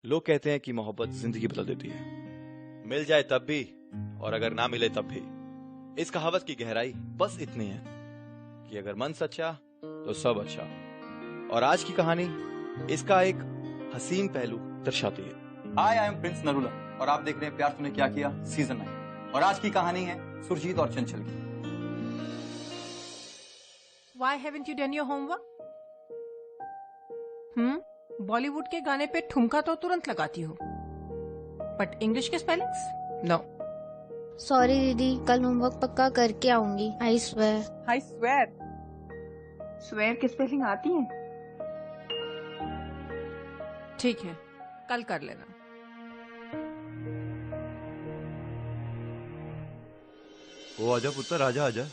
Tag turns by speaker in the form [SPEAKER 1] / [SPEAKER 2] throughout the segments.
[SPEAKER 1] लोग कहते हैं कि मोहब्बत जिंदगी बदल देती है, मिल जाए तब भी और अगर ना मिले तब भी। इस कहावत की गहराई बस इतनी है कि अगर मन सच्चा तो सब अच्छा। और आज की कहानी इसका एक हसीन पहलू दर्शाती है।
[SPEAKER 2] हाय, आई एम प्रिंस नरूला और आप देख रहे हैं प्यार तूने क्या किया सीजन 9। और आज की कहानी है सुरजीत और चंचल की।
[SPEAKER 3] Why haven't you done your homework? Bollywood के गाने पे ठुमका तो तुरंत लगाती हो, बट इंग्लिश के स्पेलिंग्स नो।
[SPEAKER 4] सॉरी दीदी, कल होमवर्क पक्का करके आऊंगी। I swear.
[SPEAKER 3] I swear. Swear की स्पेलिंग आती है? ठीक है, कल कर लेना।
[SPEAKER 5] ओ आजा पुत्र, आजा आजा।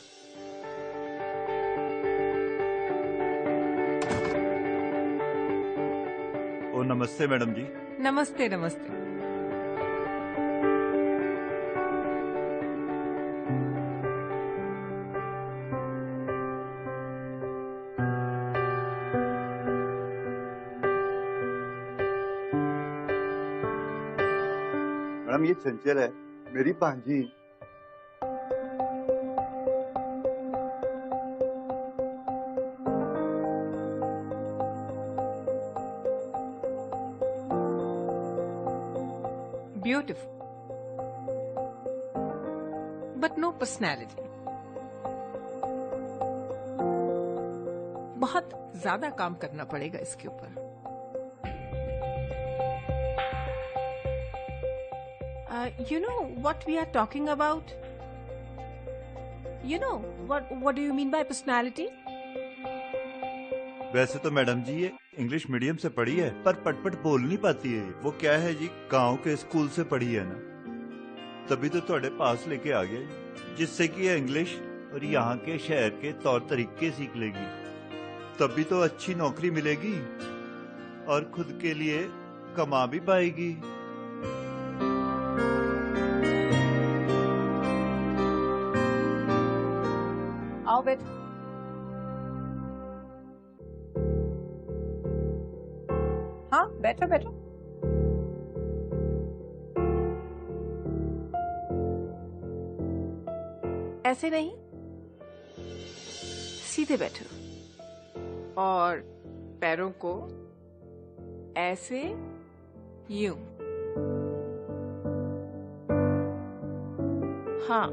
[SPEAKER 5] ओ नमस्ते मैडम जी।
[SPEAKER 3] नमस्ते नमस्ते।
[SPEAKER 5] मैडम ये चंचल है, मेरी भांजी।
[SPEAKER 3] Beautiful, but no personality. बहुत ज्यादा काम करना पड़ेगा इसके ऊपर। You know what we are talking about? You know what do you mean by personality?
[SPEAKER 5] वैसे तो मैडम जी ये इंग्लिश मीडियम से पढ़ी है, पर पटपट बोल नहीं पाती है। वो क्या है जी, गांव के स्कूल से पढ़ी है ना, तभी तो ਤੁਹਾਡੇ पास लेके आ गया, जिससे कि ये इंग्लिश और यहाँ के शहर के तौर तरीके सीख लेगी, तभी तो अच्छी नौकरी मिलेगी और खुद के लिए कमा भी पाएगी।
[SPEAKER 3] आओ बैठो। हाँ बैठो बैठो। ऐसे नहीं, सीधे बैठो और पैरों को ऐसे यूं। हाँ,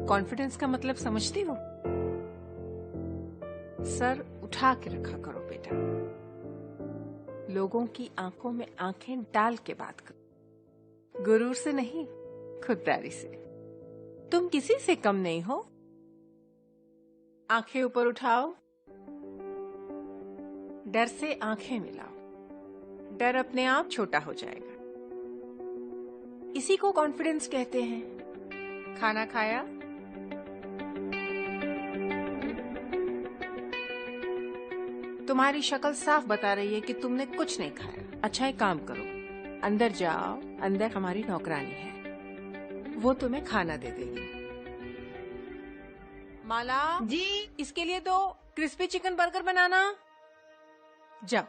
[SPEAKER 3] कॉन्फिडेंस का मतलब समझती हो? सर उठा के रखा करो बेटा, लोगों की आंखों में आंखें डाल के बात करो, गुरूर से नहीं, खुददारी से। तुम किसी से कम नहीं हो। आंखें ऊपर उठाओ, डर से आंखें मिलाओ, डर अपने आप छोटा हो जाएगा। इसी को कॉन्फिडेंस कहते हैं। खाना खाया? तुम्हारी शक्ल साफ बता रही है कि तुमने कुछ नहीं खाया। अच्छा एक काम करो, अंदर जाओ, अंदर हमारी नौकरानी है, वो तुम्हें खाना दे देगी। माला जी, इसके लिए तो क्रिस्पी चिकन बर्गर बनाना। जाओ,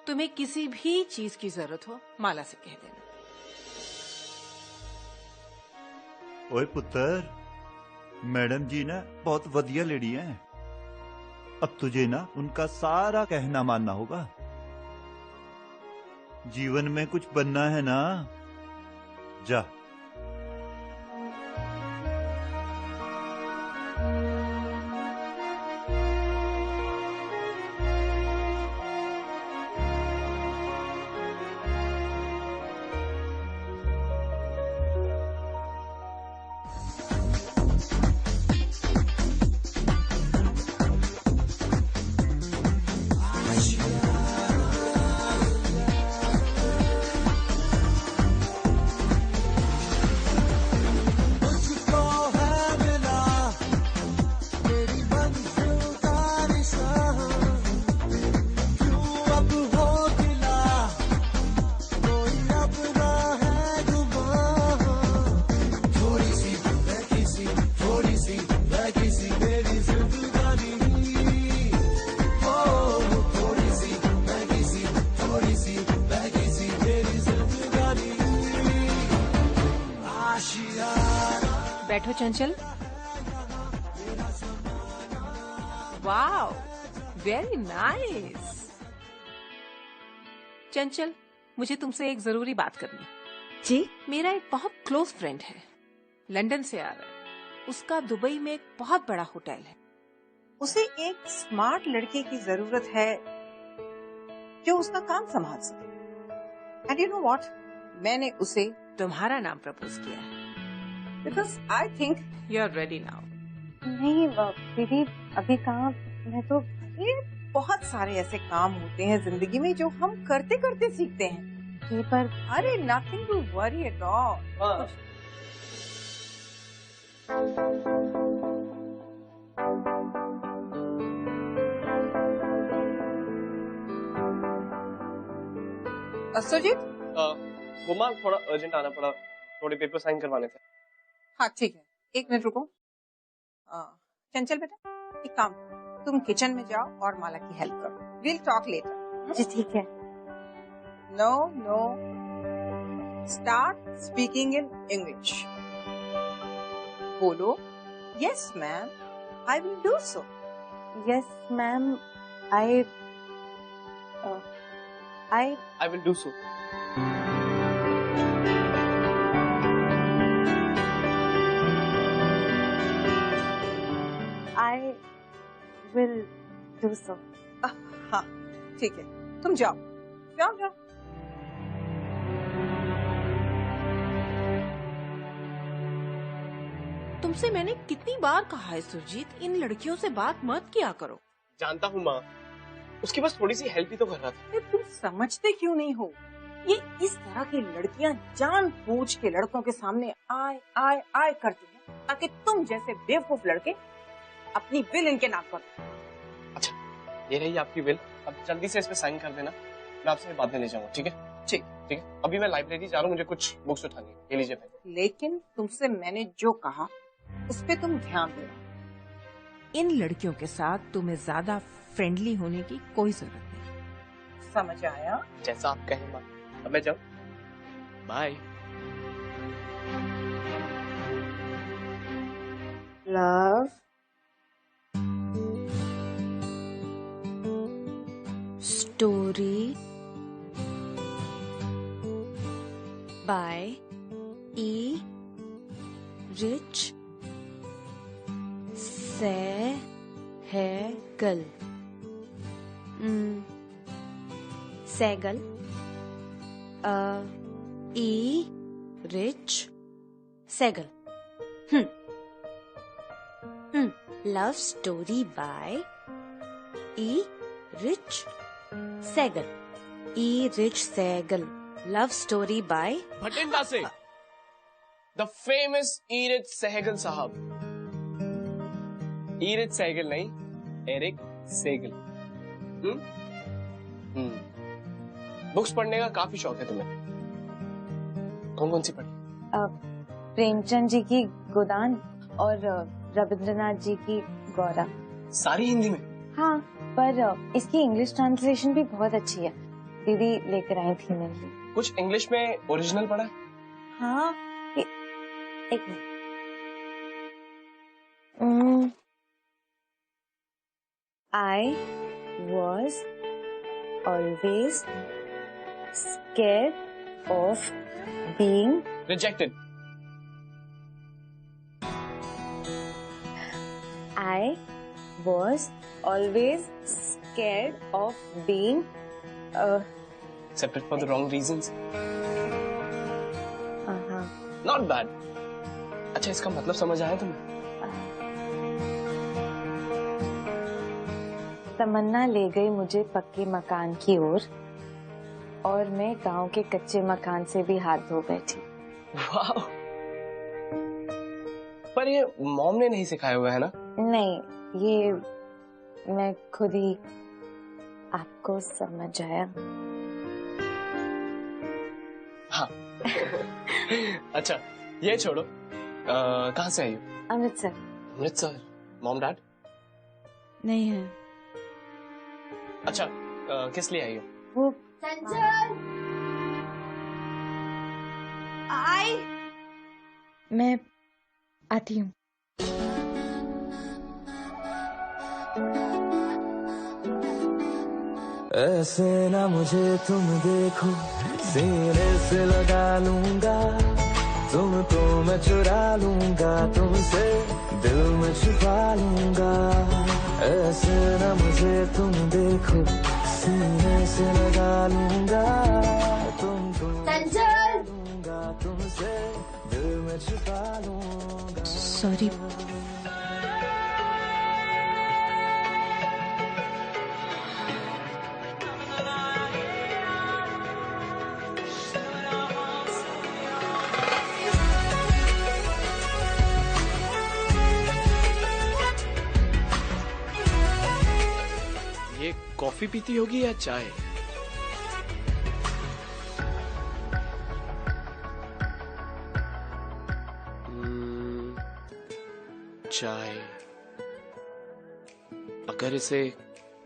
[SPEAKER 3] तुम्हें किसी भी चीज की जरूरत हो माला से कह देना।
[SPEAKER 5] ओए पुत्र, मैडम जी ना बहुत वधिया लेडी है, अब तुझे ना उनका सारा कहना मानना होगा। जीवन में कुछ बनना है ना, जा।
[SPEAKER 3] बैठो चंचल। Wow, very nice. चंचल, मुझे तुमसे एक जरूरी बात करनी।
[SPEAKER 6] जी?
[SPEAKER 3] मेरा एक बहुत क्लोज फ्रेंड है, लंदन से आ रहा है। उसका दुबई में एक बहुत बड़ा होटल है।
[SPEAKER 6] उसे एक स्मार्ट लड़के की जरूरत है जो उसका काम संभाल सके। एंड यू नो व्हाट, मैंने उसे
[SPEAKER 3] तुम्हारा नाम प्रपोज किया है।
[SPEAKER 6] Because I think
[SPEAKER 3] you are ready now.
[SPEAKER 6] नहीं दीदी, अभी कहाँ। मैं तो ये बहुत सारे ऐसे काम होते हैं जिंदगी में जो हम करते करते सीखते हैं। ये पर अरे nothing to worry at all. Sujeet,
[SPEAKER 7] गुमा थोड़ा अर्जेंट आना पड़ा, थोड़े पेपर साइन करवाने थे।
[SPEAKER 6] हाँ ठीक है, 1 मिनट रुको। चंचल बेटा, एक काम करो, तुम किचन में जाओ और माला की हेल्प करो। Will talk later.
[SPEAKER 4] जी ठीक है।
[SPEAKER 6] No no, start speaking in English. बोलो, yes ma'am, I will do so.
[SPEAKER 4] Yes ma'am,
[SPEAKER 7] I will do so.
[SPEAKER 4] I will do so.
[SPEAKER 6] हाँ ठीक है, तुम जाओ जाओ जाओ।
[SPEAKER 3] तुमसे मैंने कितनी बार कहा है सुरजीत, इन लड़कियों से बात मत किया करो।
[SPEAKER 7] जानता हूँ माँ, उसकी बस थोड़ी सी हेल्प ही तो कर रहा था।
[SPEAKER 6] तुम समझते क्यों नहीं हो? ये इस तरह की लड़कियां जानबूझ के लड़कों के सामने आए आए आए करती हैं ताकि तुम जैसे बेवकूफ लड़के अपनी बिल इनके नाम पर।
[SPEAKER 7] अच्छा, ये रही आपकी बिल, अब जल्दी से इस पे साइन कर देना, मैं आपसे बाद में ले जाऊंगा। ठीक है?
[SPEAKER 6] ठीक
[SPEAKER 7] ठीक है। अभी मैं लाइब्रेरी जा रहा हूँ, मुझे कुछ बुक्स उठानी है। ये लीजिए पेन।
[SPEAKER 6] लेकिन तुमसे मैंने जो कहा उस पे तुम ध्यान देना।
[SPEAKER 3] इन लड़कियों के साथ तुम्हें ज्यादा फ्रेंडली होने की कोई जरूरत नहीं।
[SPEAKER 6] समझ आया?
[SPEAKER 7] जैसा आप कहें माँ। अब मैं जाऊँ? Bye.
[SPEAKER 4] Love, story by E. Rich Sehgal. Sehgal. E. Rich Sehgal. Love story by E. Rich Sehgal. E. Rich Sehgal. Love story by
[SPEAKER 7] Bathinda से द फेमस ईरिच सहगल साहब। ईरिच सहगल नहीं, एरिक सेगल। बुक्स पढ़ने का काफी शौक है तुम्हें। कौन कौन सी पढ़ी?
[SPEAKER 4] प्रेमचंद जी की गोदान और रविंद्रनाथ जी की गौरा।
[SPEAKER 7] सारी हिंदी में?
[SPEAKER 4] हाँ, पर इसकी इंग्लिश ट्रांसलेशन भी बहुत अच्छी है। दीदी लेकर आई थी मेरे लिए।
[SPEAKER 7] कुछ इंग्लिश में ओरिजिनल पढ़ा है?
[SPEAKER 4] हाँ, एक minute. I was always scared of being
[SPEAKER 7] rejected.
[SPEAKER 4] I was always scared of being
[SPEAKER 7] Accepted for the wrong reasons.
[SPEAKER 4] uh-huh.
[SPEAKER 7] Not bad. अच्छा, इसका मतलब समझ आया तुम्हें?
[SPEAKER 4] तमन्ना ले गई मुझे पक्के मकान की ओर और मैं गांव के कच्चे मकान से भी हाथ धो बैठी।
[SPEAKER 7] वाह! पर ये मॉम ने नहीं सिखाया हुआ है ना?
[SPEAKER 4] नहीं, ये मैं खुद ही आपको समझ आया।
[SPEAKER 7] हाँ। अच्छा, ये छोड़ो, कहाँ से आई हो?
[SPEAKER 4] अमृतसर।
[SPEAKER 7] अमृतसर। Mom dad?
[SPEAKER 4] नहीं है।
[SPEAKER 7] अच्छा, किस लिए आई हो?
[SPEAKER 4] वो मैं आती हूँ।
[SPEAKER 8] ऐसे ना मुझे तुम देखो, सीने से लगा लूंगा, तुमको मैं चुरा लूंगा, तुमसे दिल में छुपा लूंगा। ऐसे ना मुझे तुम देखो, सीने से लगा लूंगा, तुमको लूंगा, तुमसे दिल में छुपा लूंगा।
[SPEAKER 4] सॉरी।
[SPEAKER 7] ये कॉफी पीती होगी या चाय? चाय। अगर इसे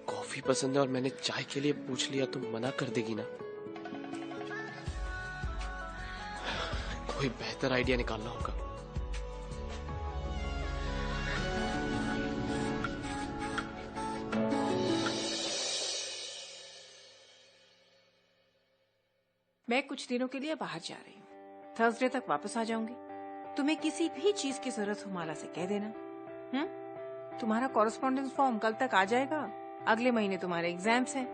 [SPEAKER 7] कॉफी पसंद है और मैंने चाय के लिए पूछ लिया तो मना कर देगी ना? कोई बेहतर आइडिया निकालना होगा।
[SPEAKER 3] मैं कुछ दिनों के लिए बाहर जा रही हूँ, थर्सडे तक वापस आ जाऊंगी। तुम्हें किसी भी चीज की जरूरत हो माला से कह देना। तुम्हारा कॉरेस्पॉन्डेंस फॉर्म कल तक आ जाएगा। अगले महीने तुम्हारे एग्जाम्स हैं।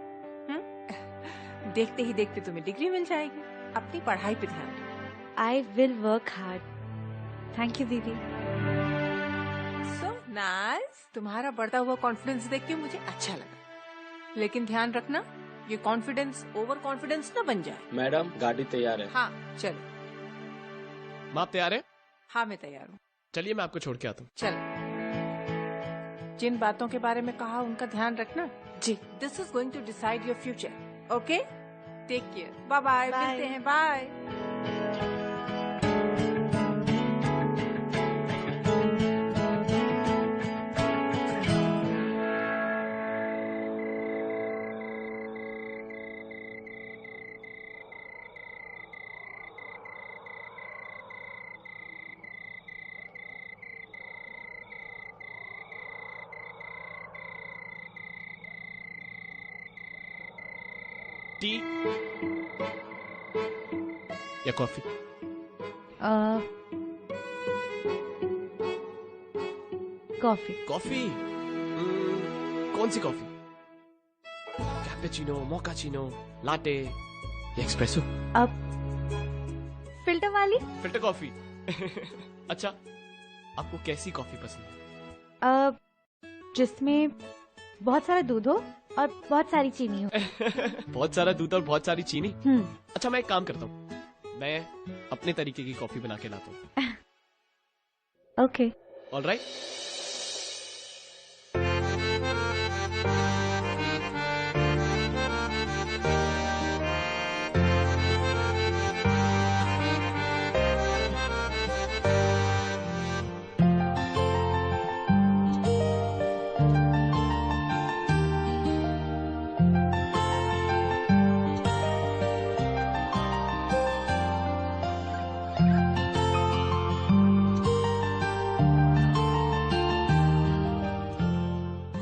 [SPEAKER 3] देखते ही देखते तुम्हें डिग्री मिल जाएगी। अपनी पढ़ाई पे ध्यान दो।
[SPEAKER 4] I will work hard. Thank you दीदी।
[SPEAKER 3] So nice. तुम्हारा बढ़ता हुआ कॉन्फिडेंस देख के मुझे अच्छा लगा, लेकिन ध्यान रखना ये कॉन्फिडेंस ओवर कॉन्फिडेंस न बन जाए।
[SPEAKER 7] मैडम गाड़ी तैयार है।
[SPEAKER 3] हाँ चलो।
[SPEAKER 7] आप तैयार है?
[SPEAKER 3] हाँ मैं तैयार हूँ।
[SPEAKER 7] चलिए मैं आपको छोड़ के आता हूँ।
[SPEAKER 3] चलो। जिन बातों के बारे में कहा उनका ध्यान रखना।
[SPEAKER 4] जी।
[SPEAKER 3] This is going to decide your future. Okay, take care. Bye bye. मिलते हैं। बाय।
[SPEAKER 7] टी या कॉफी?
[SPEAKER 4] कॉफी।
[SPEAKER 7] कॉफी? कौन सी कॉफी? कैपेचिनो, मोकाचिनो, लाटे या एक्सप्रेसो?
[SPEAKER 4] अब फिल्टर वाली?
[SPEAKER 7] Filter coffee. अच्छा, आपको कैसी कॉफी पसंद है?
[SPEAKER 4] जिसमें बहुत सारा दूध हो और बहुत सारी चीनी हो।
[SPEAKER 7] बहुत सारा दूध और बहुत सारी चीनी? अच्छा मैं एक काम करता हूँ, मैं अपने तरीके की कॉफी बना के लाता हूँ।
[SPEAKER 4] Okay.
[SPEAKER 7] Alright.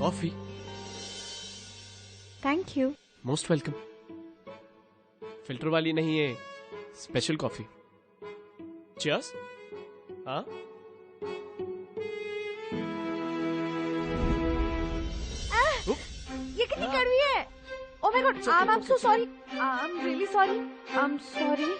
[SPEAKER 7] Coffee?
[SPEAKER 4] Thank you.
[SPEAKER 7] Most welcome. Filter वाली नहीं है, स्पेशल कॉफी। चीयर्स। हाँ
[SPEAKER 4] ये कितनी कड़वी है। Oh my God, I am so sorry. I am really sorry. I am sorry.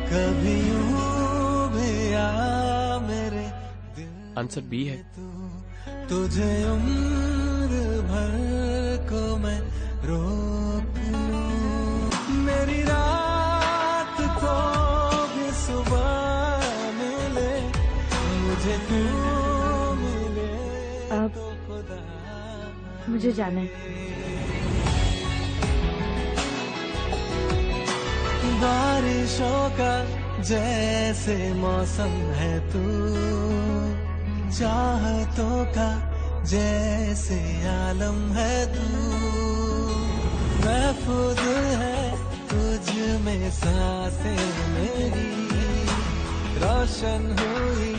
[SPEAKER 8] कभी यूं भी आ मेरे दिल,
[SPEAKER 7] आंसर बी है।
[SPEAKER 8] तुझे उम्र भर को मैं रोक लूं, मेरी रात को भी सुबह मिले, मुझे क्यों मिले तो खुदा
[SPEAKER 4] मुझे जाना है।
[SPEAKER 8] बारिशों का जैसे मौसम है तू, चाहतों का जैसे आलम है तू, महफूज है तुझ में सांसें मेरी, रोशन हुई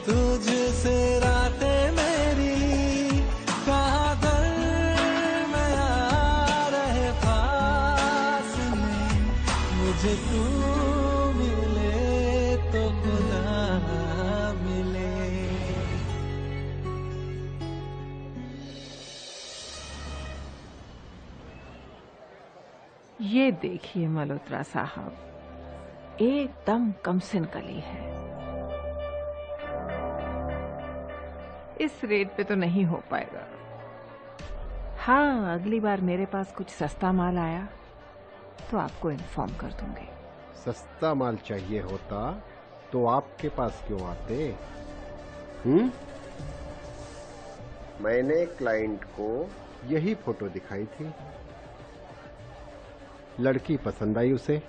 [SPEAKER 8] तुझसे रातें मेरी, कहाँ दरमिया रहे फासले, मुझे तू मिले तो खुदा मिले।
[SPEAKER 3] ये देखिए मल्होत्रा साहब, एकदम कमसिन कली है। इस रेट पे तो नहीं हो पाएगा। हाँ, अगली बार मेरे पास कुछ सस्ता माल आया तो आपको इन्फॉर्म कर दूंगी।
[SPEAKER 9] सस्ता माल चाहिए होता तो आपके पास क्यों आते? मैंने क्लाइंट को यही फोटो दिखाई थी, लड़की पसंद आई उसे।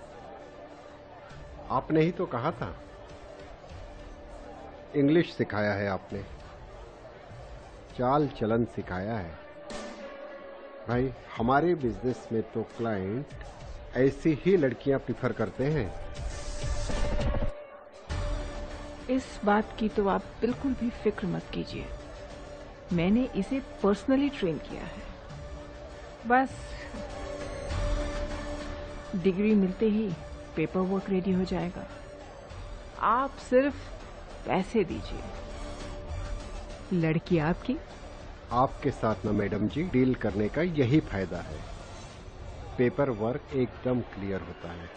[SPEAKER 9] आपने ही तो कहा था, इंग्लिश सिखाया है आपने, चाल चलन सिखाया है। भाई, हमारे बिजनेस में तो क्लाइंट ऐसी ही लड़कियां प्रिफर करते हैं।
[SPEAKER 3] इस बात की तो आप बिल्कुल भी फिक्र मत कीजिए, मैंने इसे पर्सनली ट्रेन किया है। बस डिग्री मिलते ही पेपर वर्क रेडी हो जाएगा, आप सिर्फ पैसे दीजिए, लड़की आपकी।
[SPEAKER 9] आपके साथ ना मैडम जी डील करने का यही फायदा है, पेपर वर्क एकदम क्लियर होता है।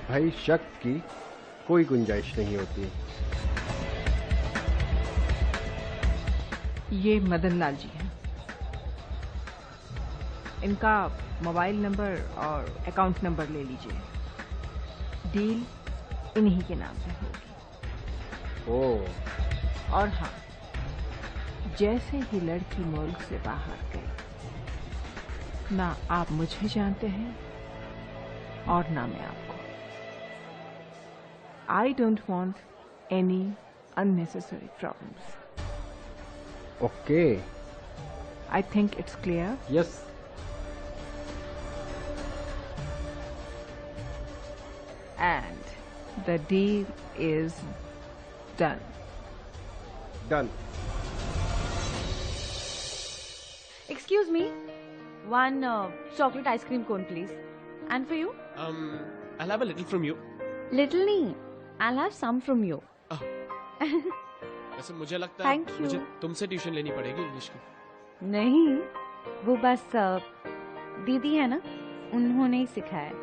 [SPEAKER 9] भाई, शक की कोई गुंजाइश नहीं होती।
[SPEAKER 3] ये मदन लाल जी हैं, इनका मोबाइल नंबर और अकाउंट नंबर ले लीजिए, डील इन्हीं के नाम से होगी।
[SPEAKER 9] ओह।
[SPEAKER 3] और हाँ, जैसे ही लड़की मुल्क से बाहर गई, ना आप मुझे जानते हैं और ना मैं आपको। I don't want any unnecessary problems.
[SPEAKER 9] Okay.
[SPEAKER 3] I think it's clear.
[SPEAKER 9] Yes.
[SPEAKER 3] And the deal is done.
[SPEAKER 9] Done.
[SPEAKER 4] Excuse me, one chocolate ice cream cone, please. And for you?
[SPEAKER 7] I'll have a little from you.
[SPEAKER 4] Little nahi, I'll have some from you.
[SPEAKER 7] वैसे मुझे लगता है
[SPEAKER 4] Thank you.
[SPEAKER 7] मुझे तुमसे tuition लेनी पड़ेगी English की।
[SPEAKER 4] नहीं, वो बस दीदी है ना, उन्होंने ही सिखाया।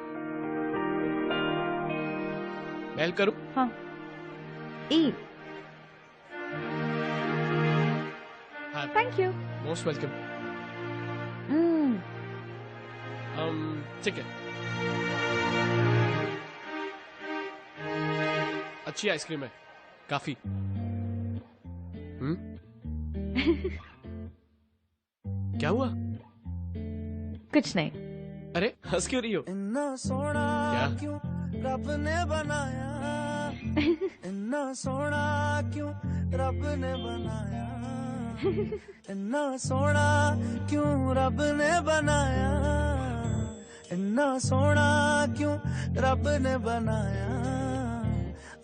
[SPEAKER 7] मेल करूं?
[SPEAKER 4] हाँ। ई।
[SPEAKER 7] हाँ।
[SPEAKER 4] Thank you.
[SPEAKER 7] Most welcome. ठीक है। अच्छी आइसक्रीम है, काफी। क्या हुआ?
[SPEAKER 4] कुछ नहीं।
[SPEAKER 7] अरे हंस क्यों रही हो?
[SPEAKER 8] इन्ना सोना क्यों रब ने बनाया, इन्ना सोना क्यों रब ने बनाया, इन्ना सोना क्यों रब ने बनाया, इन्ना सोना क्यों रब ने बनाया,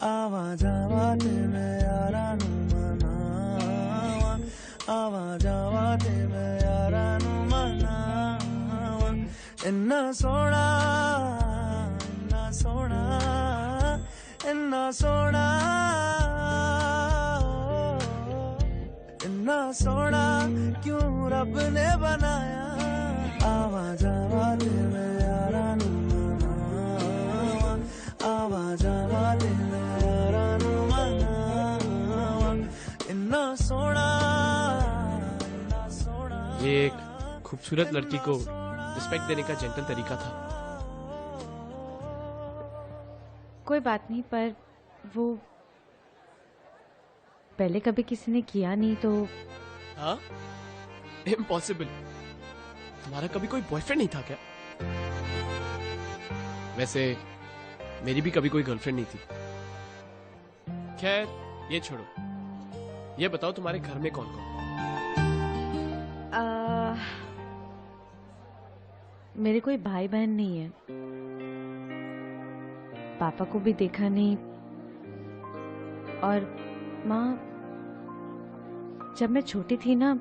[SPEAKER 8] आवा जावा ते मैं यारा नू मनावा, आवा जावा ते मैं यारा नू मनावा, इन्ना सोना, इन्ना सोना, इन्ना सोना, इन्ना सोना क्यों रब ने बनाया, आवा जावा ते मैं यारा नू मनावा, आवा जावा ते मैं यारा नू मनावा, इन्ना सोना, इन्ना सोना।
[SPEAKER 7] ये एक खूबसूरत लड़की को रिस्पेक्ट देने का जेंटल तरीका था।
[SPEAKER 4] कोई बात नहीं, पर वो पहले कभी किसी ने किया नहीं तो।
[SPEAKER 7] हाँ? इम्पॉसिबल। तुम्हारा कभी कोई बॉयफ्रेंड नहीं था क्या? वैसे मेरी भी कभी कोई गर्लफ्रेंड नहीं थी। खैर ये छोड़ो, ये बताओ तुम्हारे घर में कौन कौन?
[SPEAKER 4] मेरे कोई भाई बहन नहीं है, पापा को भी देखा नहीं, और माँ जब मैं छोटी थी ना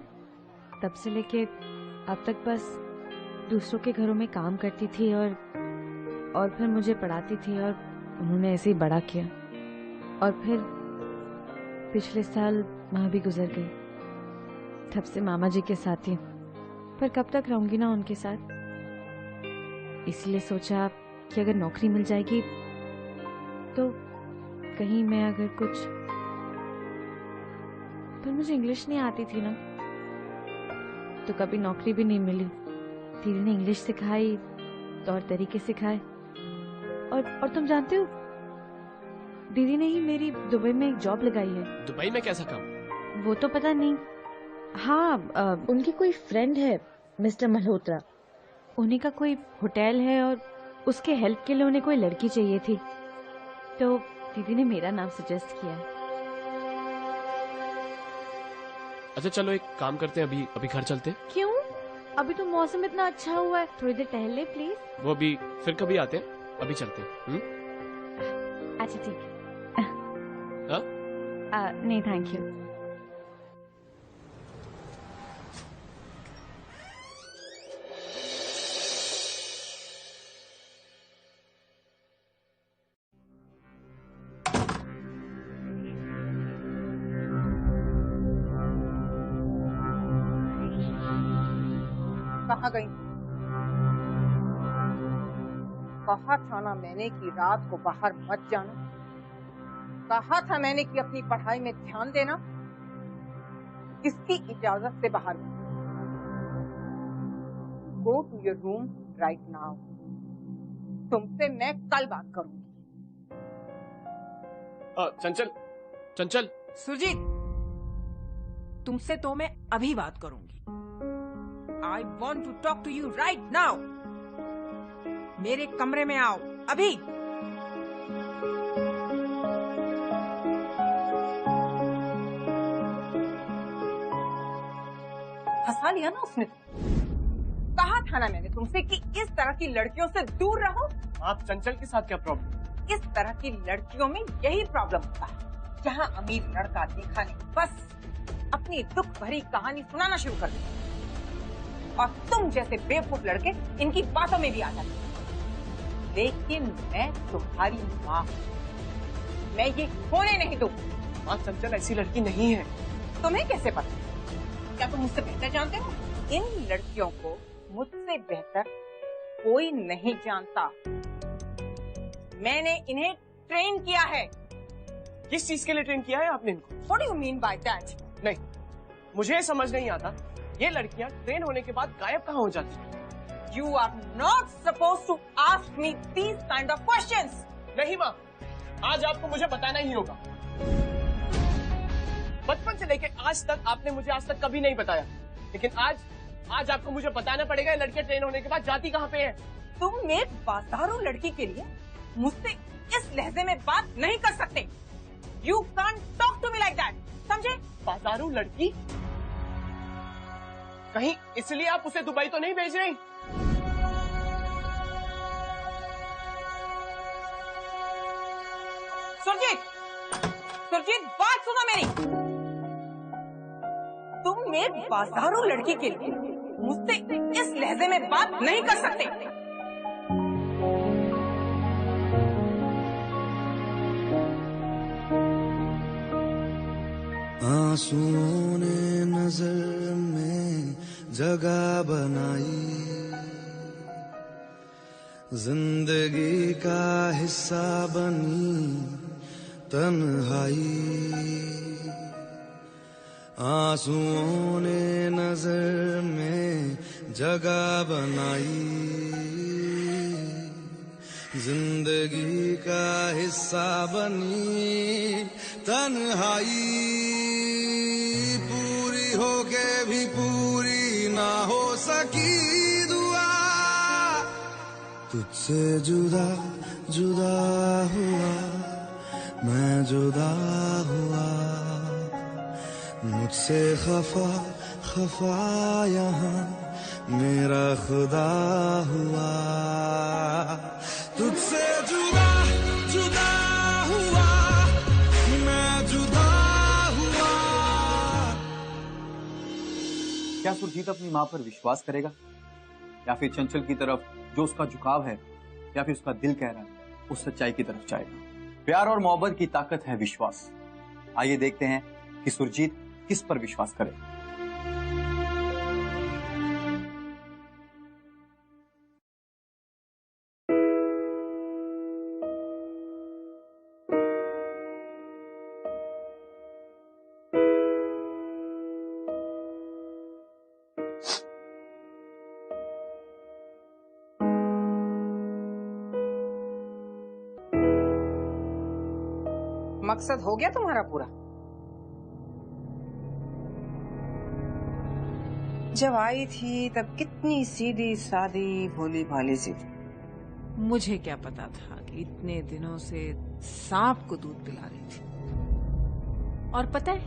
[SPEAKER 4] तब से लेके अब तक बस दूसरों के घरों में काम करती थी और फिर मुझे पढ़ाती थी, और उन्होंने ऐसे ही बड़ा किया। और फिर पिछले साल माँ भी गुजर गई, तब से मामा जी के साथ ही, पर कब तक रहूंगी ना उनके साथ। इसलिए सोचा कि अगर नौकरी मिल जाएगी तो कहीं मैं अगर कुछ, पर मुझे इंग्लिश नहीं आती थी ना, तो कभी नौकरी भी नहीं मिली। दीदी ने इंग्लिश सिखाई, तौर तरीके सिखाए, और तुम जानते हो दीदी ने ही मेरी दुबई में एक जॉब लगाई है।
[SPEAKER 7] दुबई में कैसा काम?
[SPEAKER 4] वो तो पता नहीं। हाँ, उनकी कोई फ्रेंड है मिस्टर मल्होत्रा, उन्हीं का कोई होटल है और उसके हेल्प के लिए उन्हें कोई लड़की चाहिए थी, तो दीदी ने मेरा नाम सजेस्ट किया।
[SPEAKER 7] अच्छा चलो एक काम करते हैं, अभी घर चलते हैं।
[SPEAKER 4] क्यों? अभी तो मौसम इतना अच्छा हुआ है, थोड़ी देर टहल ले प्लीज।
[SPEAKER 7] वो अभी फिर कभी आते हैं, अभी चलते हैं।
[SPEAKER 4] अच्छा ठीक है।
[SPEAKER 7] हाँ?
[SPEAKER 4] नहीं थैंक यू।
[SPEAKER 6] कहाँ गई? कहा था ना मैंने कि रात को बाहर मत जाना। कहा था मैंने कि अपनी पढ़ाई में ध्यान देना। किसकी इजाजत से बाहर? Go to your room right now. तुमसे मैं कल बात करूंगी।
[SPEAKER 7] चंचल, चंचल।
[SPEAKER 3] सुरजीत, तुमसे तो मैं अभी बात करूंगी। I want to talk to you right now. मेरे कमरे में आओ अभी।
[SPEAKER 6] हंसा लिया ना उसने। कहा था ना मैंने तुमसे कि इस तरह की लड़कियों से दूर रहो।
[SPEAKER 7] आप चंचल के साथ क्या प्रॉब्लम?
[SPEAKER 6] इस तरह की लड़कियों में यही प्रॉब्लम होता है, जहाँ अमीर लड़का देखा नहीं बस अपनी दुख भरी कहानी सुनाना शुरू कर देता, और तुम जैसे बेवकूफ लड़के इनकी बातों में भी आ जाते। लेकिन मैं तुम्हारी माँ, मैं ये होने नहीं दूँ।
[SPEAKER 7] माँ चंचल ऐसी लड़की नहीं है।
[SPEAKER 6] तुम्हें कैसे पता? क्या तुम मुझसे बेहतर जानते हो? इन लड़कियों को मुझसे बेहतर कोई नहीं जानता। मैंने इन्हें ट्रेन किया है।
[SPEAKER 7] किस चीज के लिए ट्रेन किया है आपने इनको?
[SPEAKER 6] What do you mean by that?
[SPEAKER 7] नहीं, मुझे समझ नहीं आता, ये लड़कियां ट्रेन होने के बाद गायब कहाँ हो जाती हैं?
[SPEAKER 6] You are not supposed to ask me these kind of questions.
[SPEAKER 7] नहीं माँ, आज आपको मुझे बताना ही होगा। बचपन से लेके आज तक आपने मुझे आज तक कभी नहीं बताया, लेकिन आज आपको मुझे बताना पड़ेगा ये लड़कियां ट्रेन होने के बाद जाती कहाँ पे हैं।
[SPEAKER 6] तुम एक बाजारू लड़की के लिए मुझसे इस लहजे में बात नहीं कर सकते। You can't talk to me like that. समझे?
[SPEAKER 7] बाजारू लड़की? कहीं इसलिए आप उसे दुबई तो नहीं भेज रही?
[SPEAKER 6] सुरजीत बात सुनो मेरी। तुम एक बाजारू लड़की के लिए मुझसे इस लहजे में बात नहीं कर सकते।
[SPEAKER 8] आंसुओं ने नजर में जगह बनाई, जिंदगी का हिस्सा बनी तन्हाई। आंसुओं ने नजर में जगह बनाई, जिंदगी का हिस्सा बनी तन्हाई। पूरी होके भी पूरी ना हो सकी दुआ, तुझसे जुदा जुदा हुआ, मैं जुदा हुआ, मुझसे खफा खफा यहाँ मेरा खुदा हुआ, तुझसे जुदा जुदा हुआ, मैं जुदा हुआ।
[SPEAKER 2] क्या सुरजीत अपनी माँ पर विश्वास करेगा, या फिर चंचल की तरफ जो उसका झुकाव है, या फिर उसका दिल कह रहा है उस सच्चाई की तरफ जाएगा? प्यार और मोहब्बत की ताकत है विश्वास। आइए देखते हैं कि सुरजीत किस पर विश्वास करे।
[SPEAKER 6] मकसद हो गया तुम्हारा पूरा? जब आई थी तब कितनी सीधी सादी भोली भाली सी थी।
[SPEAKER 3] मुझे क्या पता था कि इतने दिनों से सांप को दूध पिला रही थी। और पता है,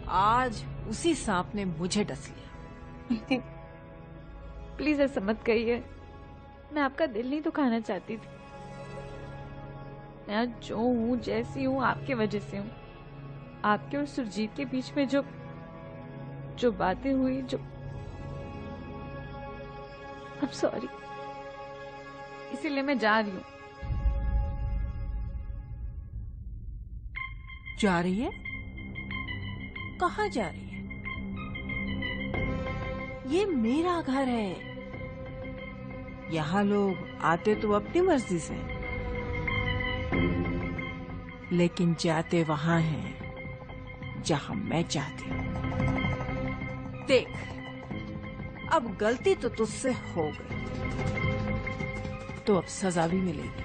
[SPEAKER 3] आज उसी सांप ने मुझे डस लिया।
[SPEAKER 4] प्लीज ऐसा मत कहिए, मैं आपका दिल नहीं दुखाना चाहती थी। मैं जो हूँ, जैसी हूँ, आपके वजह से हूँ। आपके और सुरजीत के बीच में जो बातें हुई, जो I'm sorry, इसीलिए मैं जा रही हूँ।
[SPEAKER 3] जा रही है? कहाँ जा रही है? ये मेरा घर है। यहाँ लोग आते तो अपनी मर्जी से, लेकिन जाते वहां हैं जहां मैं चाहती हूँ। देख, अब गलती तो तुझसे हो गई, तो अब सजा भी मिलेगी,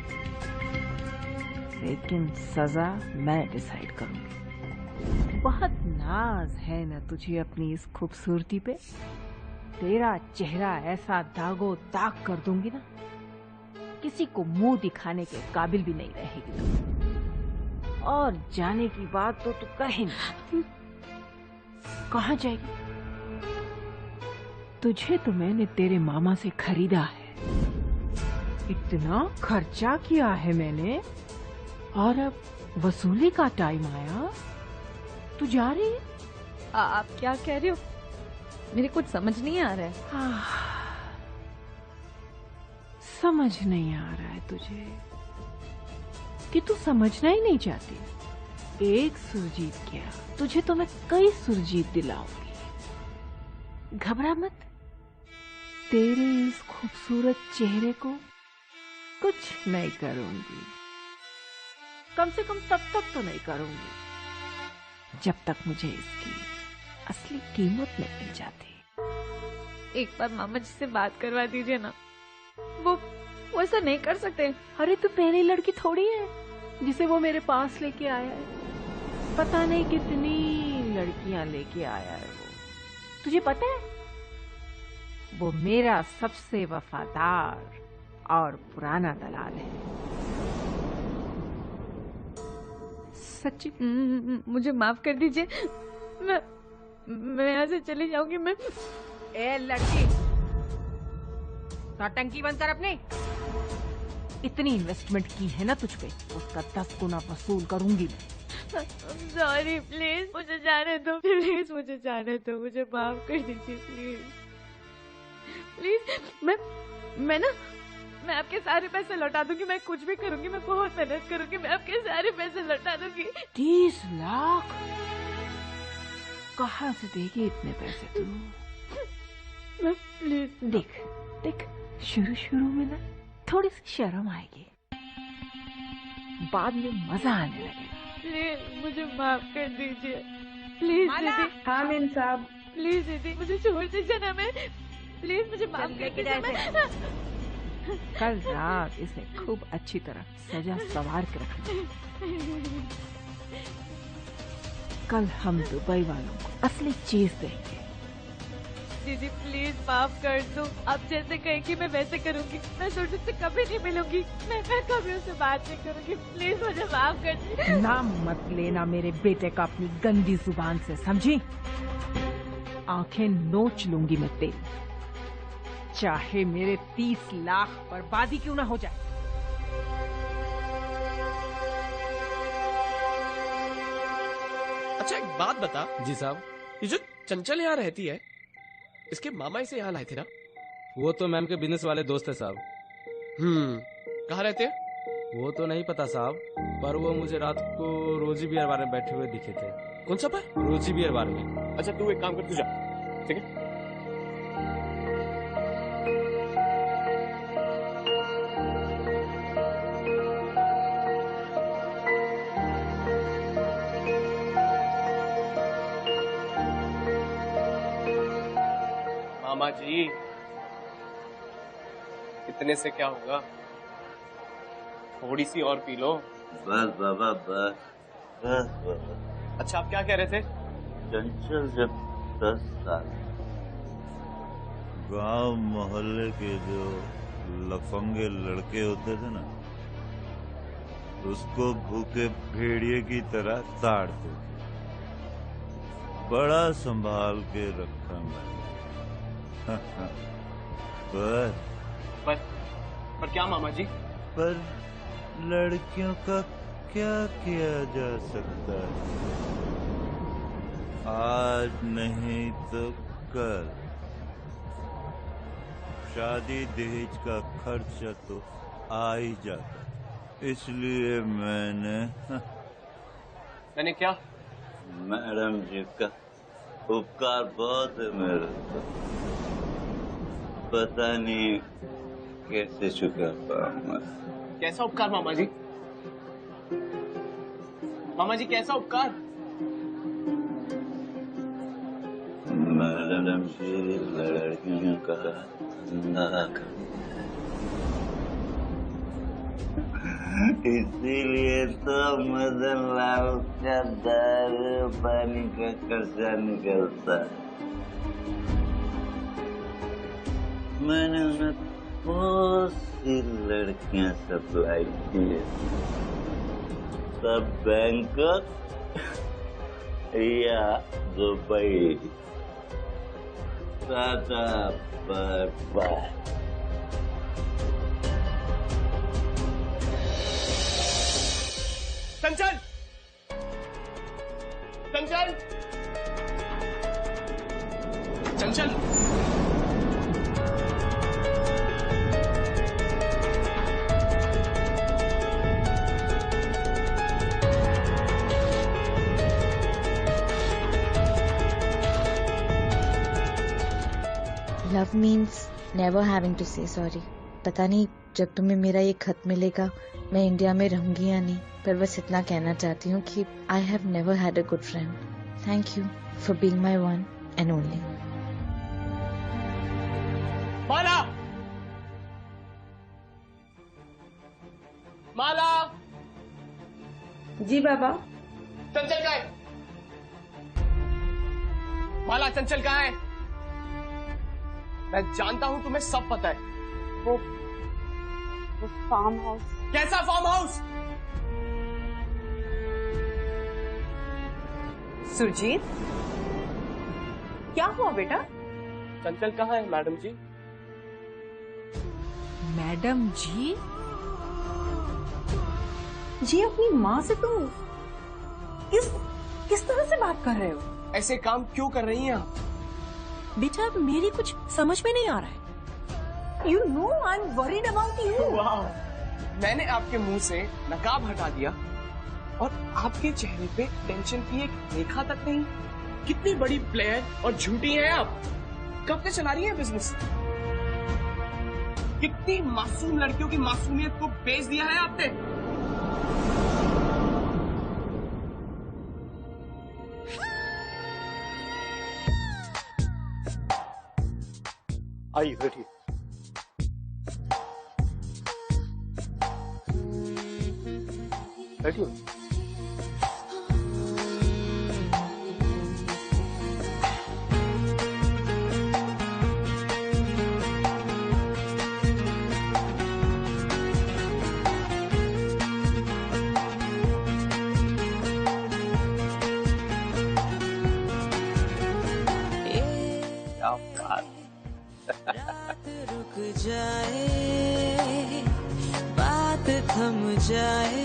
[SPEAKER 3] लेकिन सजा मैं डिसाइड करूंगी। बहुत नाज है ना तुझे अपनी इस खूबसूरती पे? तेरा चेहरा ऐसा दागो दाग कर दूंगी ना, किसी को मुंह दिखाने के काबिल भी नहीं रहेगी तू। और जाने की बात तो तू कहे नहीं। कहाँ जाएगी? तुझे तो मैंने तेरे मामा से खरीदा है, इतना खर्चा किया है मैंने, और अब वसूली का टाइम आया, तू जा रही है?
[SPEAKER 4] आप क्या कह रहे हो? मेरे कुछ समझ नहीं आ रहा है।
[SPEAKER 3] समझ नहीं आ रहा है तुझे कि तू समझना ही नहीं चाहती। एक सुरजीत क्या, तुझे तो मैं कई सुरजीत दिलाऊंगी। घबरा मत, तेरे इस खूबसूरत चेहरे को कुछ नहीं करूंगी। कम से कम तब तक तो नहीं करूंगी जब तक मुझे इसकी असली कीमत नहीं मिल जाती।
[SPEAKER 4] एक बार मामा जी से बात करवा दीजिए ना, वो ऐसा नहीं कर सकते।
[SPEAKER 3] अरे तू पहली लड़की थोड़ी है जिसे वो मेरे पास लेके आया है। पता नहीं कितनी लड़कियां लेके आया है वो। तुझे पता है, वो मेरा सबसे वफादार और पुराना दलाल है।
[SPEAKER 4] सच्ची मुझे माफ कर दीजिए, मैं यहाँ से चली जाऊंगी। मैं
[SPEAKER 3] ए लड़की, टंकी बंद कर अपनी। इतनी इन्वेस्टमेंट की है ना तुझ पे, उसका 10 गुना वसूल करूंगी मैं।
[SPEAKER 4] सॉरी, प्लीज मुझे जाने दो, प्लीज मुझे जाने दो, मुझे माफ कर दीजिए प्लीज प्लीज। मैं आपके सारे पैसे लौटा दूंगी, मैं कुछ भी करूंगी, मैं बहुत मेहनत करूंगी, मैं आपके सारे पैसे लौटा दूंगी।
[SPEAKER 3] 30 लाख कहाँ से देगी इतने पैसे तू?
[SPEAKER 4] प्लीज
[SPEAKER 3] देख देख, शुरू में ना थोड़ी सी शर्म आएगी, बाद में मजा आने लगेगा।
[SPEAKER 4] प्लीज मुझे माफ कर दीजिए, प्लीज दीदी।
[SPEAKER 6] हाँ मीन साहब,
[SPEAKER 4] प्लीज दीदी मुझे छोड़ दीजिए ना, मैं प्लीज मुझे माफ कर दीजिए।
[SPEAKER 3] कल रात इसे खूब अच्छी तरह सजा संवार के रखना। कल हम दुबई वालों को असली चीज देंगे,
[SPEAKER 4] दीदी प्लीज माफ कर दो। आप जैसे कहेंगी मैं वैसे करूंगी। मैं सुरजीत से कभी नहीं मिलूंगी। मैं कभी उससे बात नहीं करूंगी। प्लीज मुझे माफ कर दीजिए।
[SPEAKER 3] नाम मत लेना मेरे बेटे का अपनी गंदी जुबान से, समझी? आंखें नोच लूंगी मैं तेरी, चाहे मेरे 30 लाख बर्बादी क्यों ना हो जाए।
[SPEAKER 7] अच्छा एक बात बता। जी साहब। ये जो चंचल यहाँ रहती है, इसके मामा इसे यहाँ लाए थे ना?
[SPEAKER 10] वो तो मैम के बिजनेस वाले दोस्त है साहब।
[SPEAKER 7] कहाँ रहते हैं?
[SPEAKER 10] वो तो नहीं पता साहब, पर वो मुझे रात को रोजी बियर बार में बैठे हुए दिखे थे।
[SPEAKER 7] कौन सा पर?
[SPEAKER 10] रोजी बियर बार में।
[SPEAKER 7] अच्छा तू एक काम कर, तू जा, ठीक है? मामा जी, इतने से क्या होगा? थोड़ी सी और पी लो।
[SPEAKER 11] बस बाबा बस बस बाबा।
[SPEAKER 7] अच्छा आप क्या कह रहे थे?
[SPEAKER 11] चंचल जब 10 साल
[SPEAKER 5] गांव मोहल्ले के जो लफंगे लड़के होते थे ना, उसको भूखे भेड़िए की तरह ताड़ते थे। बड़ा संभाल के रखा मैंने।
[SPEAKER 7] पर क्या मामा जी?
[SPEAKER 5] पर लड़कियों का क्या किया जा सकता है? आज नहीं तो कल शादी दहेज का खर्चा तो आ ही जाता। इसलिए
[SPEAKER 7] मैंने क्या?
[SPEAKER 11] मैडम जी का उपकार बहुत है मेरे को, पता नहीं कैसे चुका पाऊंगा।
[SPEAKER 7] कैसा उपकार मामा जी? मामा जी कैसा उपकार?
[SPEAKER 11] मैडम जी लड़कियों का धंधा कर, इसीलिए तो मदन लाल का दारू पानी का खर्चा निकलता। मैंने उन्हें बहुत सी लड़कियां सप्लाई की है, सब बैंकॉक या Dubai. Tata bye bye.
[SPEAKER 7] Chanchal! Chanchal! Chanchal!
[SPEAKER 12] Love means never having to say sorry. पता नहीं जब तुम्हें मेरा ये खत मिलेगा मैं इंडिया में रहूंगी या नहीं, पर बस इतना कहना चाहती हूँ कि I have never had a good friend. Thank you for being my one and only.
[SPEAKER 7] Mala! Mala!
[SPEAKER 6] जी बाबा।
[SPEAKER 7] चंचल कहाँ है? माला चंचल कहाँ है? मैं जानता हूं तुम्हें सब पता है।
[SPEAKER 6] वो फार्म हाउस।
[SPEAKER 7] कैसा फार्म हाउस?
[SPEAKER 6] सुरजीत क्या हुआ बेटा?
[SPEAKER 7] चंचल कहाँ है मैडम जी?
[SPEAKER 3] मैडम जी?
[SPEAKER 6] जी अपनी माँ से तुम किस तरह से बात कर रहे हो?
[SPEAKER 7] ऐसे काम क्यों कर रही हैं आप?
[SPEAKER 3] बेटा मेरी कुछ समझ में नहीं आ रहा है।
[SPEAKER 6] You know I'm worried about you.
[SPEAKER 7] वाह! मैंने आपके मुंह से नकाब हटा दिया और आपके चेहरे पे टेंशन की एक रेखा तक नहीं। कितनी बड़ी प्लेयर और झूठी हैं आप। कब से चला रही हैं बिजनेस? कितनी मासूम लड़कियों की मासूमियत को बेच दिया है आपने।
[SPEAKER 2] आइए बैठिए। बैठिए।
[SPEAKER 8] रुक जाए, बात थम जाए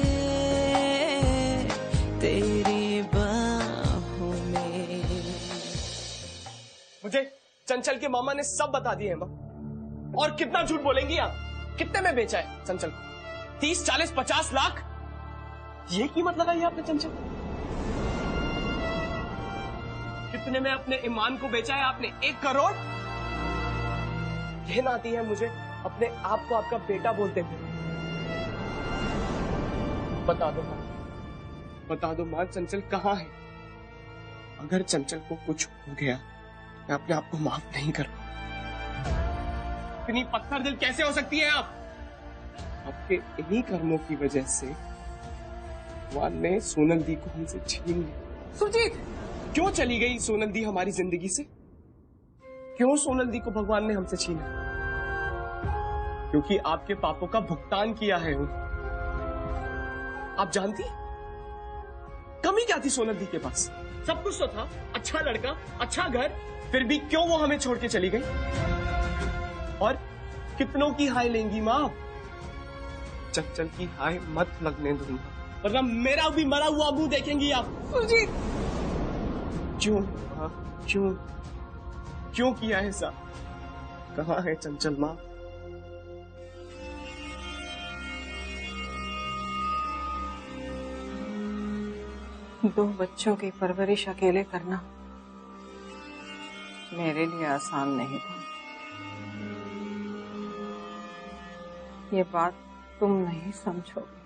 [SPEAKER 8] तेरी बाहों में।
[SPEAKER 7] मुझे चंचल के मामा ने सब बता दिए हैं माँ। और कितना झूठ बोलेंगी आप? कितने में बेचा है चंचल को? 30, 40, 50 लाख? ये कीमत लगाई आपने चंचल? कितने में अपने ईमान को बेचा है आपने? 1 करोड़? कहना आती है मुझे अपने आप को आपका बेटा बोलते हुए। बता दो मां, बता दो मां, चंचल कहाँ है? अगर चंचल को कुछ हो गया मैं अपने आप को माफ नहीं कर पाऊंगा। इतनी पत्थर दिल कैसे हो सकती है आप? आपके इन्हीं कर्मों की वजह से भगवान ने सोनल दी को हमसे छीन लिया। सुजीत, क्यों चली गई सोनल दी हमारी जिंदगी से? क्यों सोनल दी को भगवान ने हमसे छीना? क्योंकि आपके पापों का भुगतान किया है उन्होंने। आप जानती कमी क्या थी सोनल दी के पास? सब कुछ तो था, अच्छा लड़का, अच्छा घर, फिर भी क्यों वो हमें छोड़ के चली गई? और कितनों की हाय लेंगी मां? चंचल की हाय मत लगने दूंगा, वरना मेरा भी मरा हुआ मुंह देखेंगी आप। सुजीत, क्यों क्यों क्यों किया ऐसा? कहाँ है चंचल मां?
[SPEAKER 6] दो बच्चों की परवरिश अकेले करना मेरे लिए आसान नहीं था। ये बात तुम नहीं समझोगे।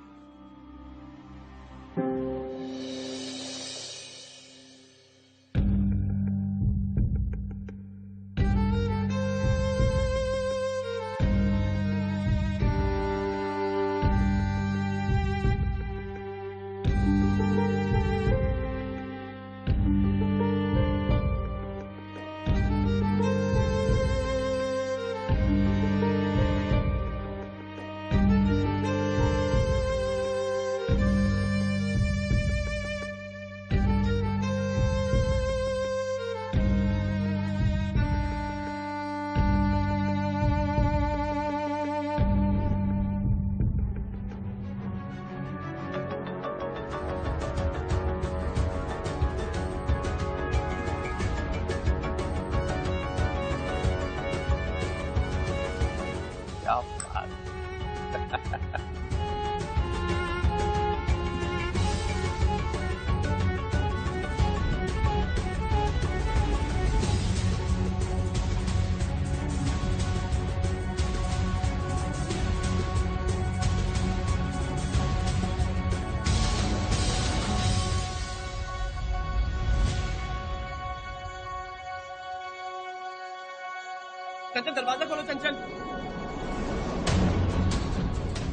[SPEAKER 7] चंचल, दरवाजा खोलो चंचल।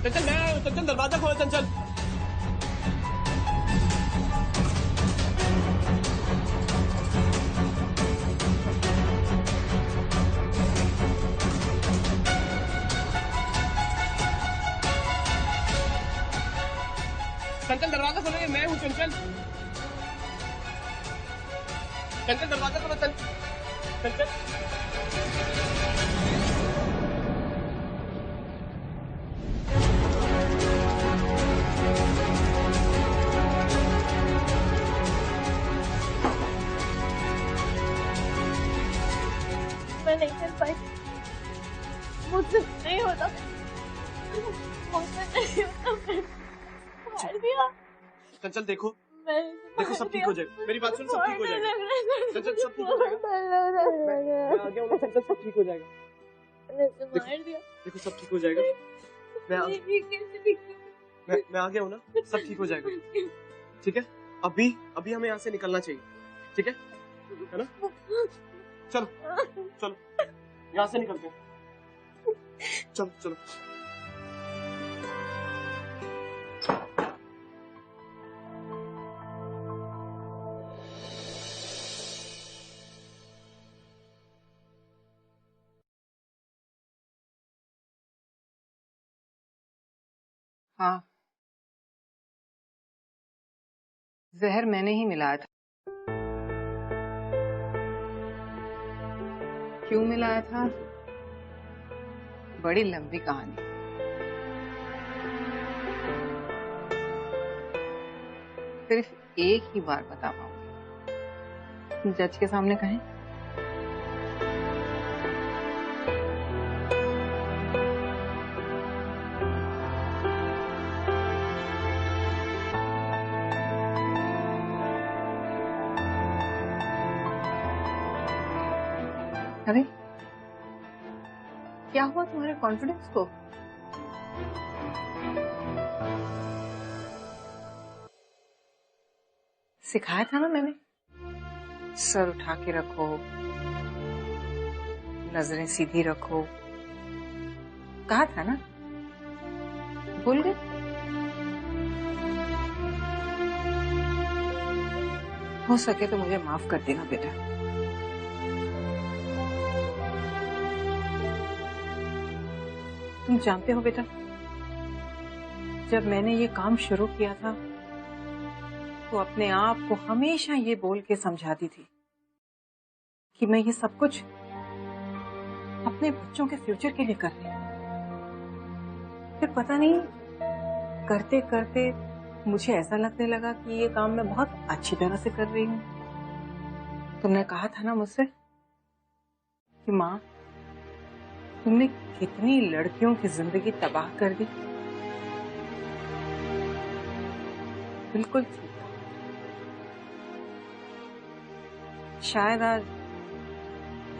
[SPEAKER 7] चंचल, मैं आया हूं। चंचल, दरवाजा खोलो चंचल। चंचल, दरवाजा खोलो, ये मैं हूं चंचल। चंचल, दरवाजा खोलो चंचल।
[SPEAKER 13] मैं नहीं कर पाई, मुझसे नहीं होता, मुझसे नहीं होता, मार दिया।
[SPEAKER 7] चंचल देखो, देखो सब ठीक हो जाएगा। मेरी बात सुन, सब ठीक हो जाएगा। चंचल, सब ठीक हो जाएगा। मैं आ गया हूँ चंचल, सब ठीक हो जाएगा। देखो सब ठीक हो जाएगा। मैं आ गया हूँ ना, सब ठीक हो जाएगा। ठीक है, अभी हमें यहाँ से निकलना चाहिए। ठीक है ना? चलो चलो, यहाँ से निकलते हैं। चलो चलो।
[SPEAKER 6] हाँ, जहर मैंने ही मिलाया था। क्यों मिलाया था बड़ी लंबी कहानी। सिर्फ एक ही बार बता पाऊंगी, जज के सामने कहें? अरे क्या हुआ तुम्हारे कॉन्फिडेंस को? सिखाया था ना मैंने, सर उठा के रखो, नजरें सीधी रखो, कहा था ना? भूल गए? हो सके तो मुझे माफ कर देना बेटा। तुम जानते हो बेटा, जब मैंने ये काम शुरू किया था तो अपने आप को हमेशा ये बोल के समझाती थी कि मैं ये सब कुछ अपने बच्चों के फ्यूचर के लिए कर रही हूँ। फिर पता नहीं करते करते मुझे ऐसा लगने लगा कि ये काम मैं बहुत अच्छी तरह से कर रही हूँ। तुमने कहा था ना मुझसे कि माँ, तुमने कितनी लड़कियों की जिंदगी तबाह कर दी। बिल्कुल ठीक। शायद आज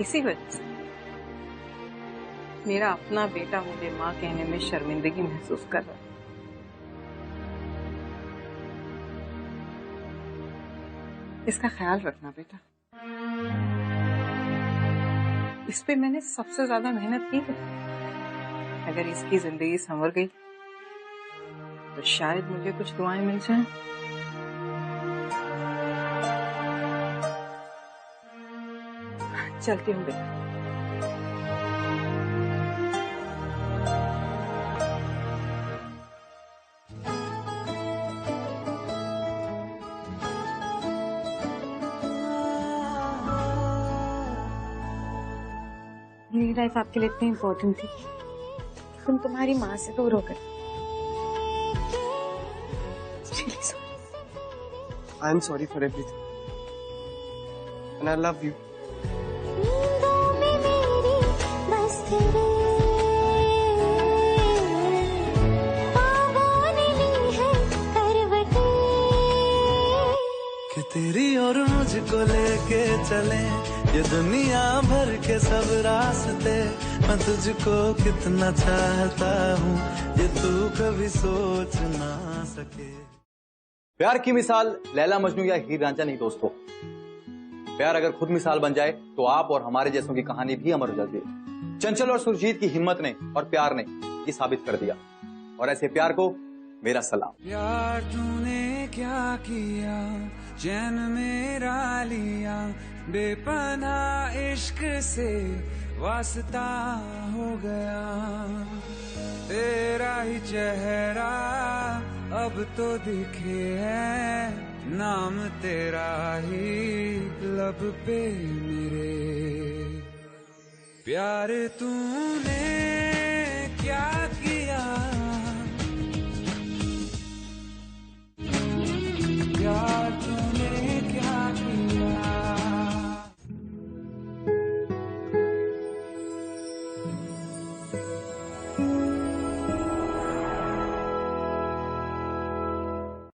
[SPEAKER 6] इसी वजह से मेरा अपना बेटा मुझे माँ कहने में शर्मिंदगी महसूस कर रहा है। इसका ख्याल रखना बेटा। इस पे मैंने सबसे ज्यादा मेहनत की है। अगर इसकी जिंदगी संवर गई तो शायद मुझे कुछ दुआएं मिल जाएं। चलती हूँ बेटा।
[SPEAKER 4] मेरी लाइफ आपके लिए इतनी इम्पोर्टेंट थी, तुम तुम्हारी माँ से दूर हो गए।
[SPEAKER 7] I am sorry for everything, and I love you.
[SPEAKER 8] कि तेरी और मुझको लेके चले ये दुनिया भर के सब रास्ते, मैं तुझको कितना चाहता हूँ ये तू कभी सोच ना सके।
[SPEAKER 2] प्यार की मिसाल लैला मजनू या हीर रांझा नहीं दोस्तों, प्यार अगर खुद मिसाल बन जाए तो आप और हमारे जैसों की कहानी भी अमर हो जाती है। चंचल और सुरजीत की हिम्मत ने और प्यार ने ये साबित कर दिया, और ऐसे प्यार को मेरा सलाम।
[SPEAKER 8] यार तूने क्या किया, चैन मेरा लिया, बेपनाह इश्क से वास्ता हो गया, तेरा ही चेहरा अब तो दिखे है, नाम तेरा ही लब पे मेरे, प्यार तूने